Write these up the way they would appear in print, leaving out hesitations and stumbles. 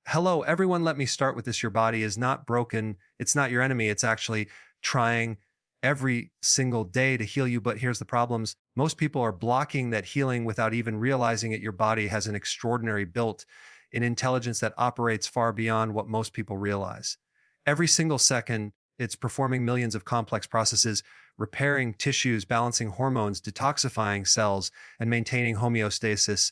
Hello, everyone. Let me start with this. Your body is not broken. It's not your enemy. It's actually trying every single day to heal you. But here's the problems. Most people are blocking that healing without even realizing it. Your body has an extraordinary built in intelligence that operates far beyond what most people realize. Every single second, it's performing millions of complex processes, repairing tissues, balancing hormones, detoxifying cells, and maintaining homeostasis,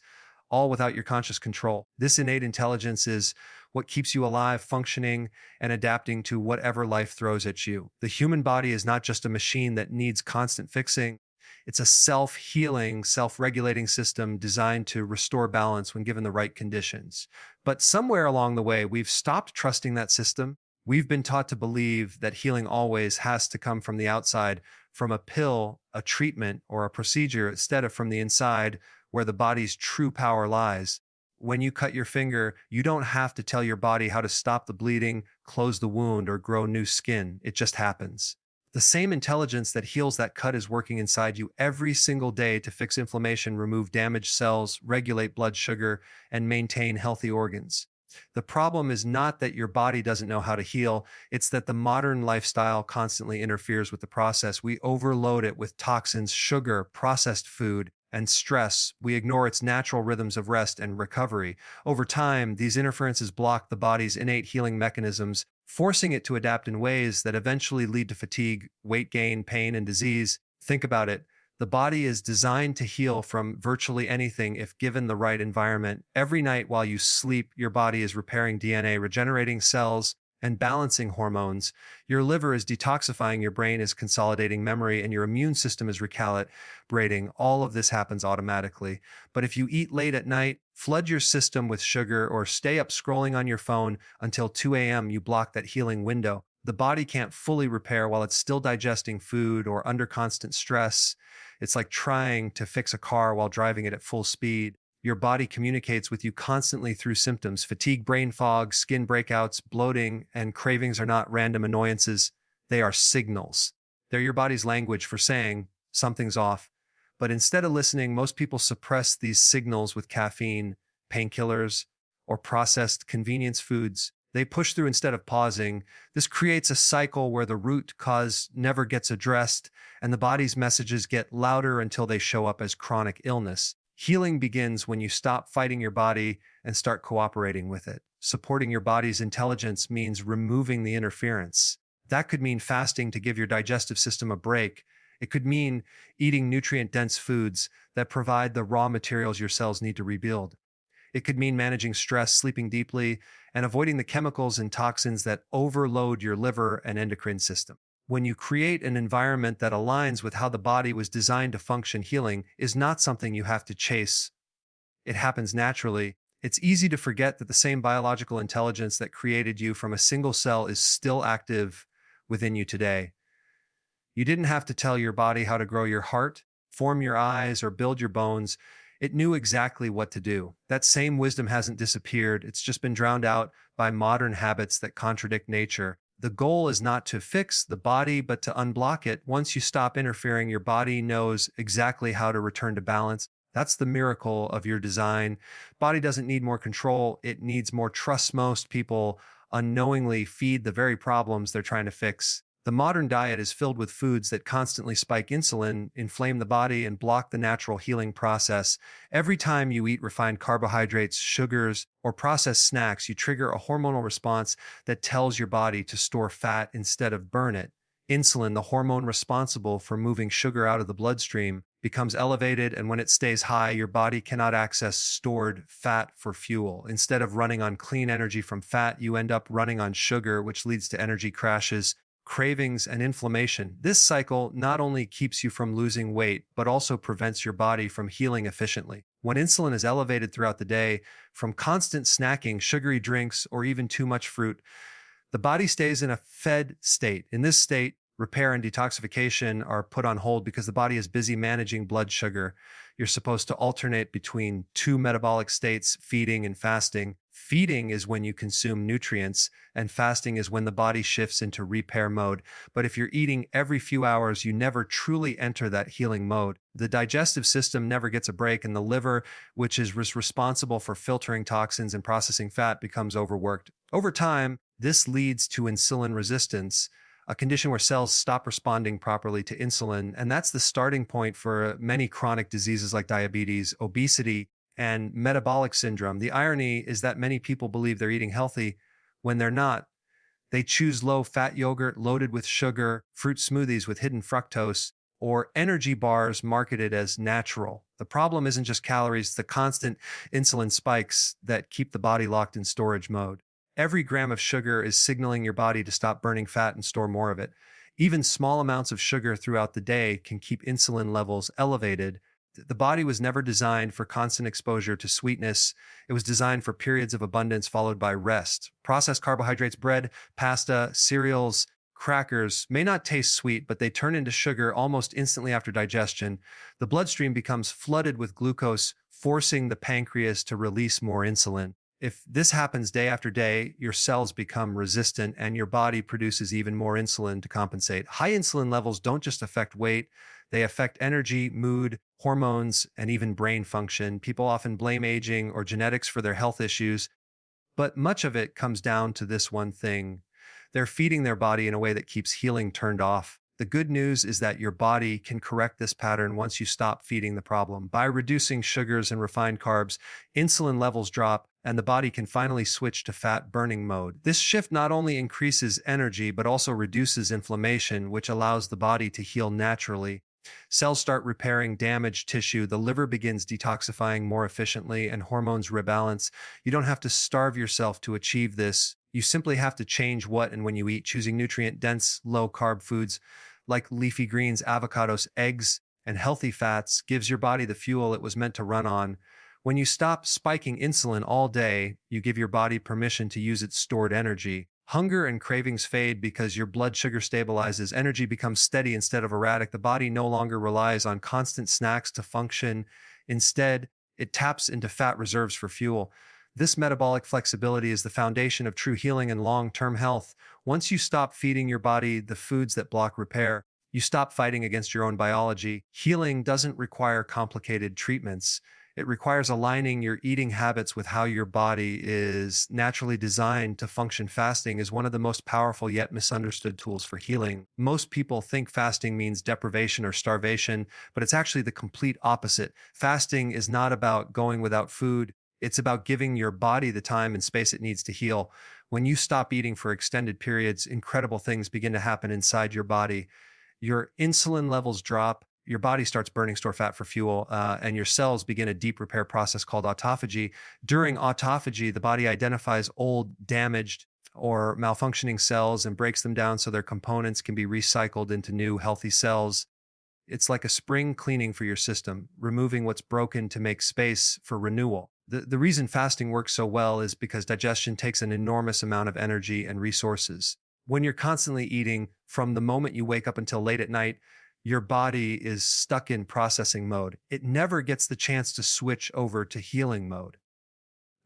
all without your conscious control. This innate intelligence is what keeps you alive, functioning, and adapting to whatever life throws at you. The human body is not just a machine that needs constant fixing. It's a self healing, self regulating system designed to restore balance when given the right conditions. But somewhere along the way, we've stopped trusting that system. We've been taught to believe that healing always has to come from the outside, from a pill, a treatment, or a procedure, instead of from the inside, where the body's true power lies. When you cut your finger, you don't have to tell your body how to stop the bleeding, close the wound, or grow new skin. It just happens. The same intelligence that heals that cut is working inside you every single day to fix inflammation, remove damaged cells, regulate blood sugar, and maintain healthy organs. The problem is not that your body doesn't know how to heal, it's that the modern lifestyle constantly interferes with the process. We overload it with toxins, sugar, processed food, and stress. We ignore its natural rhythms of rest and recovery. Over time, these interferences block the body's innate healing mechanisms, forcing it to adapt in ways that eventually lead to fatigue, weight gain, pain, and disease. Think about it. The body is designed to heal from virtually anything if given the right environment. Every night while you sleep, your body is repairing DNA, regenerating cells, and balancing hormones. Your liver is detoxifying, your brain is consolidating memory, and your immune system is recalibrating. All of this happens automatically. But if you eat late at night, flood your system with sugar, or stay up scrolling on your phone until 2 a.m., you block that healing window. The body can't fully repair while it's still digesting food or under constant stress. It's like trying to fix a car while driving it at full speed. Your body communicates with you constantly through symptoms. Fatigue, brain fog, skin breakouts, bloating, and cravings are not random annoyances. They are signals. They're your body's language for saying something's off. But instead of listening, most people suppress these signals with caffeine, painkillers, or processed convenience foods. They push through instead of pausing. This creates a cycle where the root cause never gets addressed, and the body's messages get louder until they show up as chronic illness. Healing begins when you stop fighting your body and start cooperating with it. Supporting your body's intelligence means removing the interference. That could mean fasting to give your digestive system a break. It could mean eating nutrient-dense foods that provide the raw materials your cells need to rebuild. It could mean managing stress, sleeping deeply, and avoiding the chemicals and toxins that overload your liver and endocrine system. When you create an environment that aligns with how the body was designed to function, healing is not something you have to chase. It happens naturally. It's easy to forget that the same biological intelligence that created you from a single cell is still active within you today. You didn't have to tell your body how to grow your heart, form your eyes, or build your bones. It knew exactly what to do. That same wisdom hasn't disappeared. It's just been drowned out by modern habits that contradict nature. The goal is not to fix the body, but to unblock it. Once you stop interfering, your body knows exactly how to return to balance. That's the miracle of your design. Body doesn't need more control. It needs more trust. Most people unknowingly feed the very problems they're trying to fix. The modern diet is filled with foods that constantly spike insulin, inflame the body, and block the natural healing process. Every time you eat refined carbohydrates, sugars, or processed snacks, you trigger a hormonal response that tells your body to store fat instead of burn it. Insulin, the hormone responsible for moving sugar out of the bloodstream, becomes elevated, and when it stays high, your body cannot access stored fat for fuel. Instead of running on clean energy from fat, you end up running on sugar, which leads to energy crashes, cravings, and inflammation. This cycle not only keeps you from losing weight, but also prevents your body from healing efficiently. When insulin is elevated throughout the day, from constant snacking, sugary drinks, or even too much fruit, the body stays in a fed state. In this state, repair and detoxification are put on hold because the body is busy managing blood sugar. You're supposed to alternate between two metabolic states, feeding and fasting. Feeding is when you consume nutrients, and fasting is when the body shifts into repair mode. But if you're eating every few hours, you never truly enter that healing mode. The digestive system never gets a break, and the liver, which is responsible for filtering toxins and processing fat, becomes overworked. Over time, this leads to insulin resistance, a condition where cells stop responding properly to insulin. And that's the starting point for many chronic diseases like diabetes, obesity, and metabolic syndrome. The irony is that many people believe they're eating healthy when they're not. They choose low fat yogurt loaded with sugar, fruit smoothies with hidden fructose, or energy bars marketed as natural. The problem isn't just calories, the constant insulin spikes that keep the body locked in storage mode. Every gram of sugar is signaling your body to stop burning fat and store more of it. Even small amounts of sugar throughout the day can keep insulin levels elevated. The body was never designed for constant exposure to sweetness. It was designed for periods of abundance followed by rest. Processed carbohydrates, bread, pasta, cereals, crackers may not taste sweet, but they turn into sugar almost instantly after digestion. The bloodstream becomes flooded with glucose, forcing the pancreas to release more insulin. If this happens day after day, your cells become resistant and your body produces even more insulin to compensate. High insulin levels don't just affect weight, they affect energy, mood, hormones, and even brain function. People often blame aging or genetics for their health issues, but much of it comes down to this one thing. They're feeding their body in a way that keeps healing turned off. The good news is that your body can correct this pattern once you stop feeding the problem. By reducing sugars and refined carbs, insulin levels drop, and the body can finally switch to fat burning mode. This shift not only increases energy, but also reduces inflammation, which allows the body to heal naturally. Cells start repairing damaged tissue, the liver begins detoxifying more efficiently, and hormones rebalance. You don't have to starve yourself to achieve this. You simply have to change what and when you eat, choosing nutrient-dense, low-carb foods like leafy greens, avocados, eggs, and healthy fats gives your body the fuel it was meant to run on. When you stop spiking insulin all day, you give your body permission to use its stored energy. Hunger and cravings fade because your blood sugar stabilizes. Energy becomes steady instead of erratic. The body no longer relies on constant snacks to function. Instead, it taps into fat reserves for fuel. This metabolic flexibility is the foundation of true healing and long-term health. Once you stop feeding your body the foods that block repair, you stop fighting against your own biology. Healing doesn't require complicated treatments. It requires aligning your eating habits with how your body is naturally designed to function. Fasting is one of the most powerful yet misunderstood tools for healing. Most people think fasting means deprivation or starvation, but it's actually the complete opposite. Fasting is not about going without food. It's about giving your body the time and space it needs to heal. When you stop eating for extended periods, incredible things begin to happen inside your body. Your insulin levels drop, your body starts burning stored fat for fuel, and your cells begin a deep repair process called autophagy. During autophagy, the body identifies old, damaged, or malfunctioning cells and breaks them down so their components can be recycled into new, healthy cells. It's like a spring cleaning for your system, removing what's broken to make space for renewal. The reason fasting works so well is because digestion takes an enormous amount of energy and resources. When you're constantly eating, from the moment you wake up until late at night, your body is stuck in processing mode. It never gets the chance to switch over to healing mode.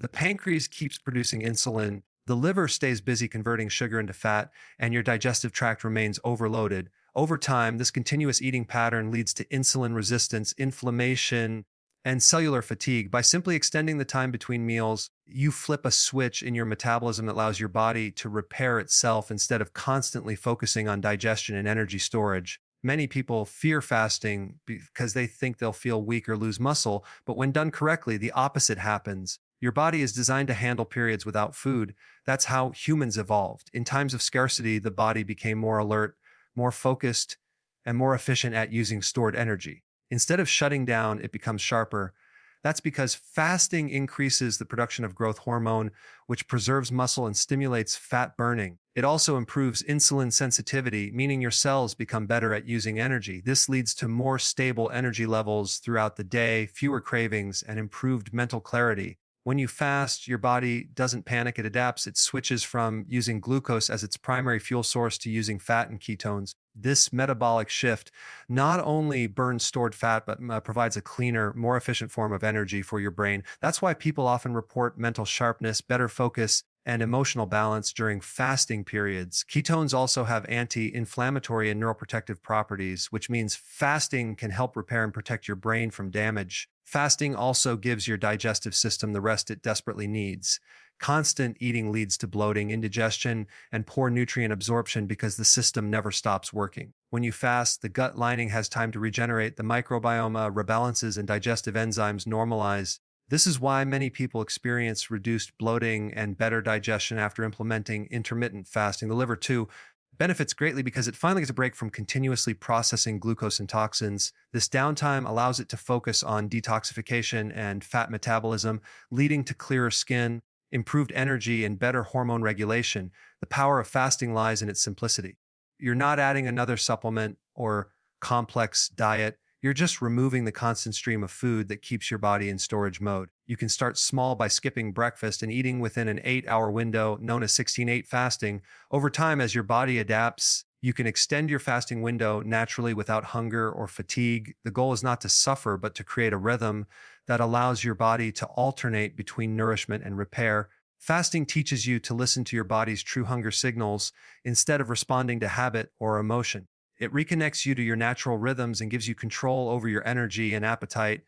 The pancreas keeps producing insulin, the liver stays busy converting sugar into fat, and your digestive tract remains overloaded. Over time, this continuous eating pattern leads to insulin resistance, inflammation, and cellular fatigue. By simply extending the time between meals, you flip a switch in your metabolism that allows your body to repair itself instead of constantly focusing on digestion and energy storage. Many people fear fasting because they think they'll feel weak or lose muscle, but when done correctly, the opposite happens. Your body is designed to handle periods without food. That's how humans evolved. In times of scarcity, the body became more alert, more focused, and more efficient at using stored energy. Instead of shutting down, it becomes sharper. That's because fasting increases the production of growth hormone, which preserves muscle and stimulates fat burning. It also improves insulin sensitivity, meaning your cells become better at using energy. This leads to more stable energy levels throughout the day, fewer cravings, and improved mental clarity. When you fast, your body doesn't panic, it adapts. It switches from using glucose as its primary fuel source to using fat and ketones. This metabolic shift not only burns stored fat, but provides a cleaner, more efficient form of energy for your brain. That's why people often report mental sharpness, better focus, and emotional balance during fasting periods. Ketones also have anti inflammatory and neuroprotective properties, which means fasting can help repair and protect your brain from damage. Fasting also gives your digestive system the rest it desperately needs. Constant eating leads to bloating, indigestion, and poor nutrient absorption because the system never stops working. When you fast, the gut lining has time to regenerate, the microbiome rebalances, and digestive enzymes normalize. This is why many people experience reduced bloating and better digestion after implementing intermittent fasting. The liver, too, benefits greatly because it finally gets a break from continuously processing glucose and toxins. This downtime allows it to focus on detoxification and fat metabolism, leading to clearer skin, improved energy, and better hormone regulation. The power of fasting lies in its simplicity. You're not adding another supplement or complex diet. You're just removing the constant stream of food that keeps your body in storage mode. You can start small by skipping breakfast and eating within an 8-hour window known as 16-8 fasting. Over time, as your body adapts, you can extend your fasting window naturally without hunger or fatigue. The goal is not to suffer, but to create a rhythm that allows your body to alternate between nourishment and repair. Fasting teaches you to listen to your body's true hunger signals instead of responding to habit or emotion. It reconnects you to your natural rhythms and gives you control over your energy and appetite.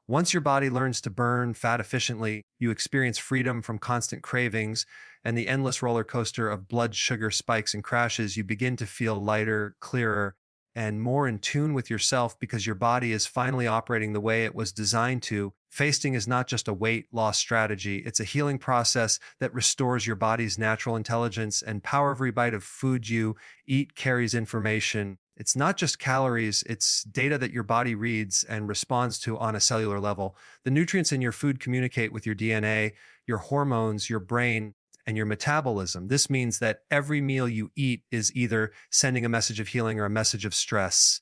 Once your body learns to burn fat efficiently, you experience freedom from constant cravings and the endless roller coaster of blood sugar spikes and crashes. You begin to feel lighter, clearer, and more in tune with yourself because your body is finally operating the way it was designed to. Fasting is not just a weight loss strategy, it's a healing process that restores your body's natural intelligence and power. Every bite of food you eat carries information. It's not just calories, it's data that your body reads and responds to on a cellular level. The nutrients in your food communicate with your DNA, your hormones, your brain, and your metabolism. This means that every meal you eat is either sending a message of healing or a message of stress.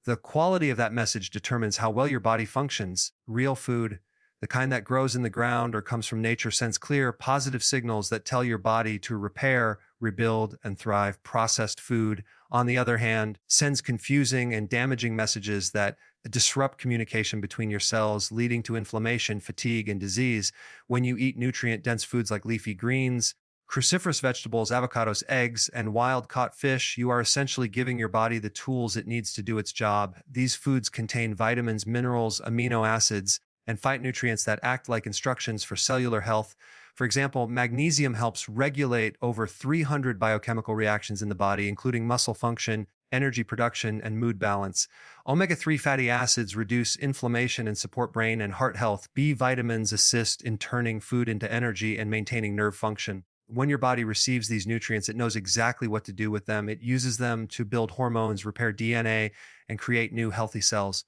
The quality of that message determines how well your body functions. Real food, the kind that grows in the ground or comes from nature, sends clear, positive signals that tell your body to repair, rebuild, and thrive. Processed food, on the other hand, sends confusing and damaging messages that disrupt communication between your cells, leading to inflammation, fatigue, and disease. When you eat nutrient-dense foods like leafy greens, cruciferous vegetables, avocados, eggs, and wild-caught fish, you are essentially giving your body the tools it needs to do its job. These foods contain vitamins, minerals, amino acids, and phytonutrients that act like instructions for cellular health. For example, magnesium helps regulate over 300 biochemical reactions in the body, including muscle function, energy production, and mood balance. Omega-3 fatty acids reduce inflammation and support brain and heart health. B vitamins assist in turning food into energy and maintaining nerve function. When your body receives these nutrients, it knows exactly what to do with them. It uses them to build hormones, repair DNA, and create new healthy cells.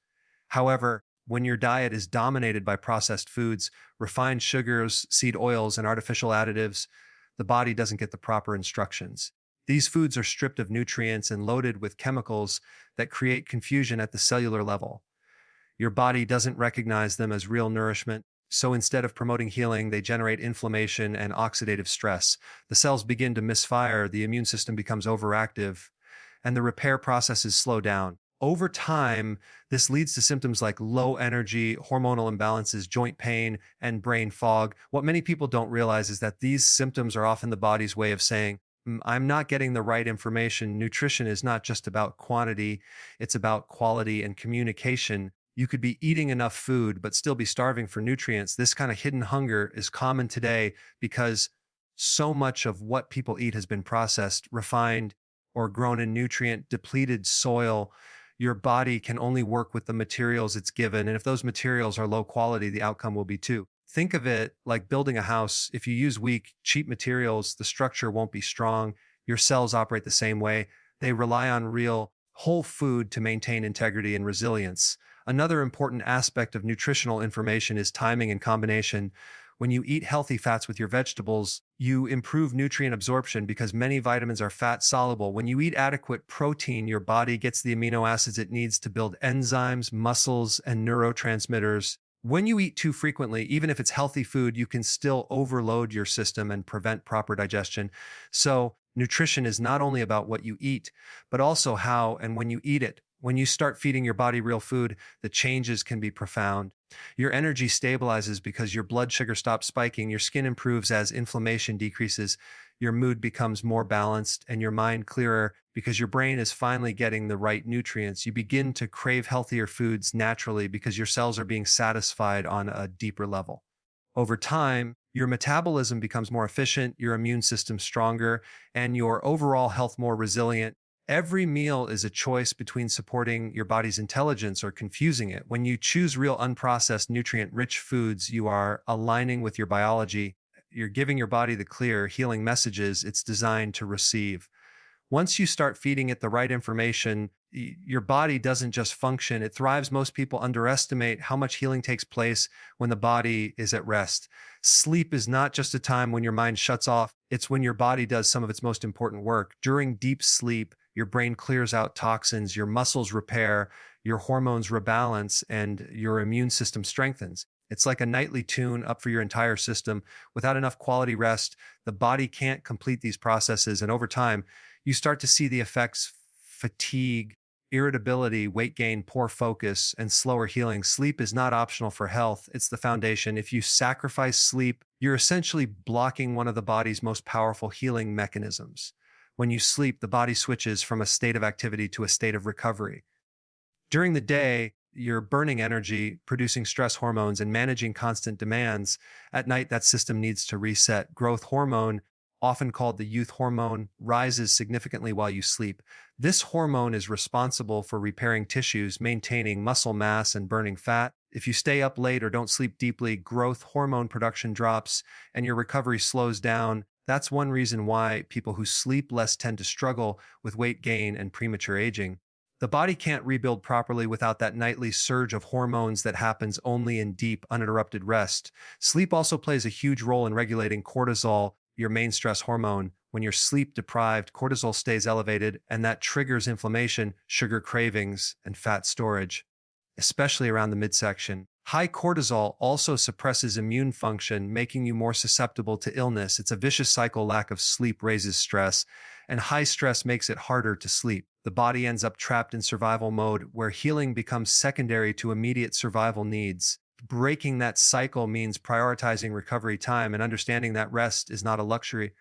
However, when your diet is dominated by processed foods, refined sugars, seed oils, and artificial additives, the body doesn't get the proper instructions. These foods are stripped of nutrients and loaded with chemicals that create confusion at the cellular level. Your body doesn't recognize them as real nourishment, so instead of promoting healing, they generate inflammation and oxidative stress. The cells begin to misfire, the immune system becomes overactive, and the repair processes slow down. Over time, this leads to symptoms like low energy, hormonal imbalances, joint pain, and brain fog. What many people don't realize is that these symptoms are often the body's way of saying, I'm not getting the right information. Nutrition is not just about quantity, it's about quality and communication. You could be eating enough food, but still be starving for nutrients. This kind of hidden hunger is common today because so much of what people eat has been processed, refined, or grown in nutrient depleted soil. Your body can only work with the materials it's given. And if those materials are low quality, the outcome will be too. Think of it like building a house. If you use weak, cheap materials, the structure won't be strong. Your cells operate the same way. They rely on real, whole food to maintain integrity and resilience. Another important aspect of nutritional information is timing and combination. When you eat healthy fats with your vegetables, you improve nutrient absorption because many vitamins are fat soluble. When you eat adequate protein, your body gets the amino acids it needs to build enzymes, muscles, and neurotransmitters. When you eat too frequently, even if it's healthy food, you can still overload your system and prevent proper digestion. So, nutrition is not only about what you eat, but also how and when you eat it. When you start feeding your body real food, the changes can be profound. Your energy stabilizes because your blood sugar stops spiking, your skin improves as inflammation decreases, your mood becomes more balanced, and your mind clearer because your brain is finally getting the right nutrients. You begin to crave healthier foods naturally because your cells are being satisfied on a deeper level. Over time, your metabolism becomes more efficient, your immune system stronger, and your overall health more resilient. Every meal is a choice between supporting your body's intelligence or confusing it. When you choose real unprocessed, nutrient rich foods, you are aligning with your biology. You're giving your body the clear, healing messages it's designed to receive. Once you start feeding it the right information, your body doesn't just function, it thrives. Most people underestimate how much healing takes place when the body is at rest. Sleep is not just a time when your mind shuts off, it's when your body does some of its most important work. During deep sleep, your brain clears out toxins, your muscles repair, your hormones rebalance, and your immune system strengthens. It's like a nightly tune up for your entire system. Without enough quality rest, the body can't complete these processes. And over time, you start to see the effects: fatigue, irritability, weight gain, poor focus, and slower healing. Sleep is not optional for health, it's the foundation. If you sacrifice sleep, you're essentially blocking one of the body's most powerful healing mechanisms. When you sleep, the body switches from a state of activity to a state of recovery. During the day, you're burning energy, producing stress hormones, and managing constant demands. At night, that system needs to reset. Growth hormone, often called the youth hormone, rises significantly while you sleep. This hormone is responsible for repairing tissues, maintaining muscle mass, and burning fat. If you stay up late or don't sleep deeply, growth hormone production drops and your recovery slows down. That's one reason why people who sleep less tend to struggle with weight gain and premature aging. The body can't rebuild properly without that nightly surge of hormones that happens only in deep, uninterrupted rest. Sleep also plays a huge role in regulating cortisol, your main stress hormone. When you're sleep deprived, cortisol stays elevated, and that triggers inflammation, sugar cravings, and fat storage, especially around the midsection. High cortisol also suppresses immune function, making you more susceptible to illness. It's a vicious cycle. Lack of sleep raises stress, and high stress makes it harder to sleep. The body ends up trapped in survival mode, where healing becomes secondary to immediate survival needs. Breaking that cycle means prioritizing recovery time and understanding that rest is not a luxury.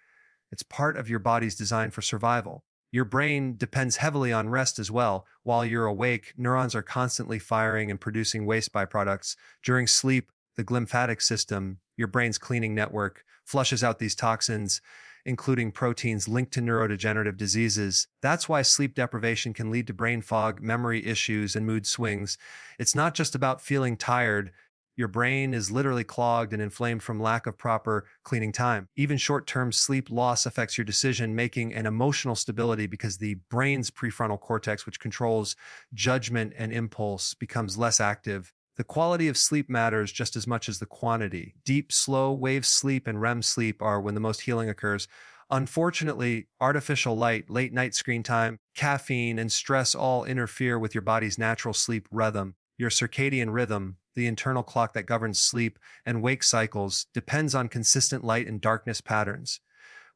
It's part of your body's design for survival. Your brain depends heavily on rest as well. While you're awake, neurons are constantly firing and producing waste byproducts. During sleep, the glymphatic system, your brain's cleaning network, flushes out these toxins, including proteins linked to neurodegenerative diseases. That's why sleep deprivation can lead to brain fog, memory issues, and mood swings. It's not just about feeling tired. Your brain is literally clogged and inflamed from lack of proper cleaning time. Even short-term sleep loss affects your decision making and emotional stability because the brain's prefrontal cortex, which controls judgment and impulse, becomes less active. The quality of sleep matters just as much as the quantity. Deep, slow wave sleep and REM sleep are when the most healing occurs. Unfortunately, artificial light, late night screen time, caffeine, and stress all interfere with your body's natural sleep rhythm. Your circadian rhythm, the internal clock that governs sleep and wake cycles, depends on consistent light and darkness patterns.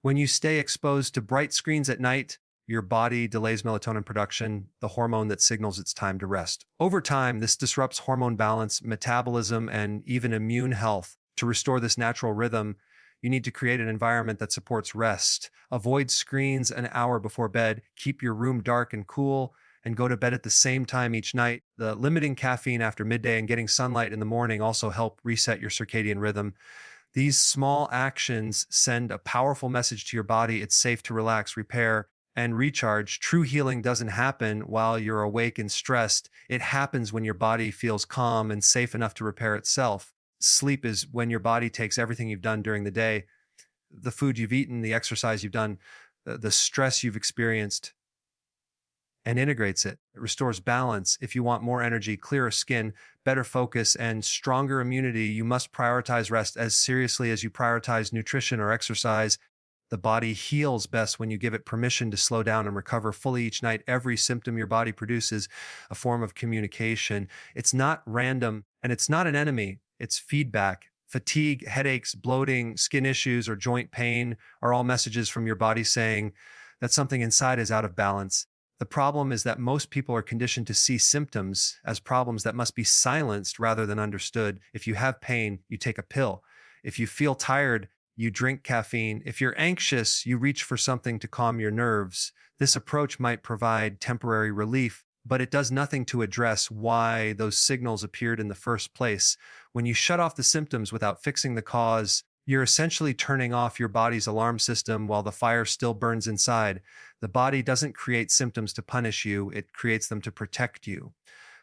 When you stay exposed to bright screens at night, your body delays melatonin production, the hormone that signals it's time to rest. Over time, this disrupts hormone balance, metabolism, and even immune health. To restore this natural rhythm, you need to create an environment that supports rest. Avoid screens an hour before bed, keep your room dark and cool, and go to bed at the same time each night. The limiting caffeine after midday and getting sunlight in the morning also help reset your circadian rhythm. These small actions send a powerful message to your body. It's safe to relax, repair, and recharge. True healing doesn't happen while you're awake and stressed. It happens when your body feels calm and safe enough to repair itself. Sleep is when your body takes everything you've done during the day, the food you've eaten, the exercise you've done, the stress you've experienced, and integrates it. It restores balance. If you want more energy, clearer skin, better focus, and stronger immunity, you must prioritize rest as seriously as you prioritize nutrition or exercise. The body heals best when you give it permission to slow down and recover fully each night. Every symptom your body produces a form of communication. It's not random and it's not an enemy, it's feedback. Fatigue, headaches, bloating, skin issues, or joint pain are all messages from your body saying that something inside is out of balance. The problem is that most people are conditioned to see symptoms as problems that must be silenced rather than understood. If you have pain, you take a pill. If you feel tired, you drink caffeine. If you're anxious, you reach for something to calm your nerves. This approach might provide temporary relief, but it does nothing to address why those signals appeared in the first place. When you shut off the symptoms without fixing the cause, you're essentially turning off your body's alarm system while the fire still burns inside. The body doesn't create symptoms to punish you, it creates them to protect you.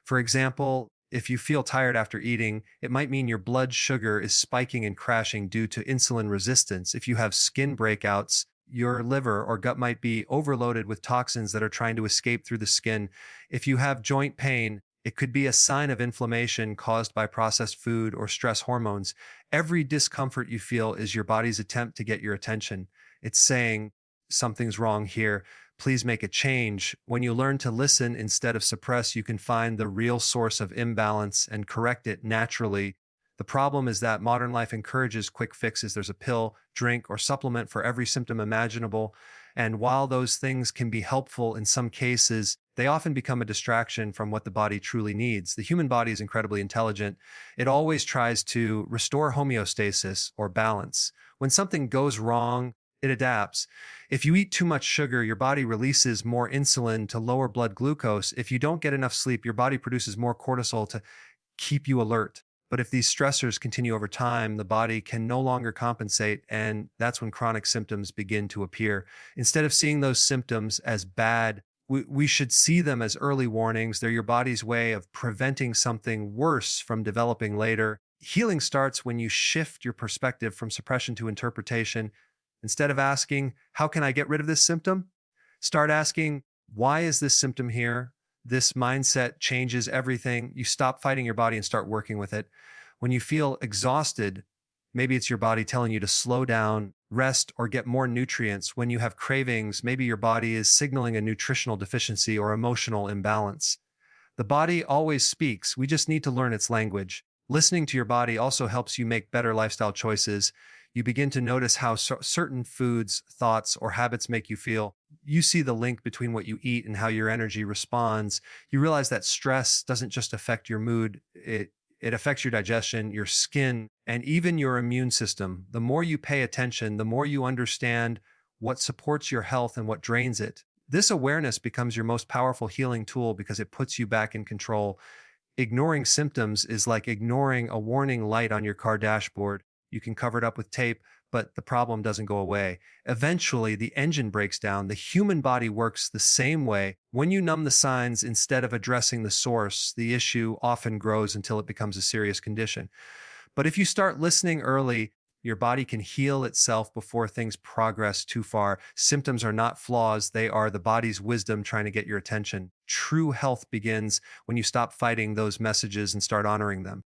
For example, if you feel tired after eating, it might mean your blood sugar is spiking and crashing due to insulin resistance. If you have skin breakouts, your liver or gut might be overloaded with toxins that are trying to escape through the skin. If you have joint pain, it could be a sign of inflammation caused by processed food or stress hormones. Every discomfort you feel is your body's attempt to get your attention. It's saying, something's wrong here. Please make a change. When you learn to listen instead of suppress, you can find the real source of imbalance and correct it naturally. The problem is that modern life encourages quick fixes. There's a pill, drink, or supplement for every symptom imaginable. And while those things can be helpful in some cases, they often become a distraction from what the body truly needs. The human body is incredibly intelligent. It always tries to restore homeostasis or balance. When something goes wrong, it adapts. If you eat too much sugar, your body releases more insulin to lower blood glucose. If you don't get enough sleep, your body produces more cortisol to keep you alert. But if these stressors continue over time, the body can no longer compensate, and that's when chronic symptoms begin to appear. Instead of seeing those symptoms as bad, we should see them as early warnings. They're your body's way of preventing something worse from developing later. Healing starts when you shift your perspective from suppression to interpretation. Instead of asking, how can I get rid of this symptom? Start asking, why is this symptom here? This mindset changes everything. You stop fighting your body and start working with it. When you feel exhausted, maybe it's your body telling you to slow down, rest, or get more nutrients. When you have cravings, maybe your body is signaling a nutritional deficiency or emotional imbalance. The body always speaks. We just need to learn its language. Listening to your body also helps you make better lifestyle choices. You begin to notice how certain foods, thoughts, or habits make you feel. You see the link between what you eat and how your energy responds. You realize that stress doesn't just affect your mood, it affects your digestion, your skin, and even your immune system. The more you pay attention, the more you understand what supports your health and what drains it. This awareness becomes your most powerful healing tool because it puts you back in control. Ignoring symptoms is like ignoring a warning light on your car dashboard. You can cover it up with tape, but the problem doesn't go away. Eventually, the engine breaks down. The human body works the same way. When you numb the signs instead of addressing the source, the issue often grows until it becomes a serious condition. But if you start listening early, your body can heal itself before things progress too far. Symptoms are not flaws, they are the body's wisdom trying to get your attention. True health begins when you stop fighting those messages and start honoring them.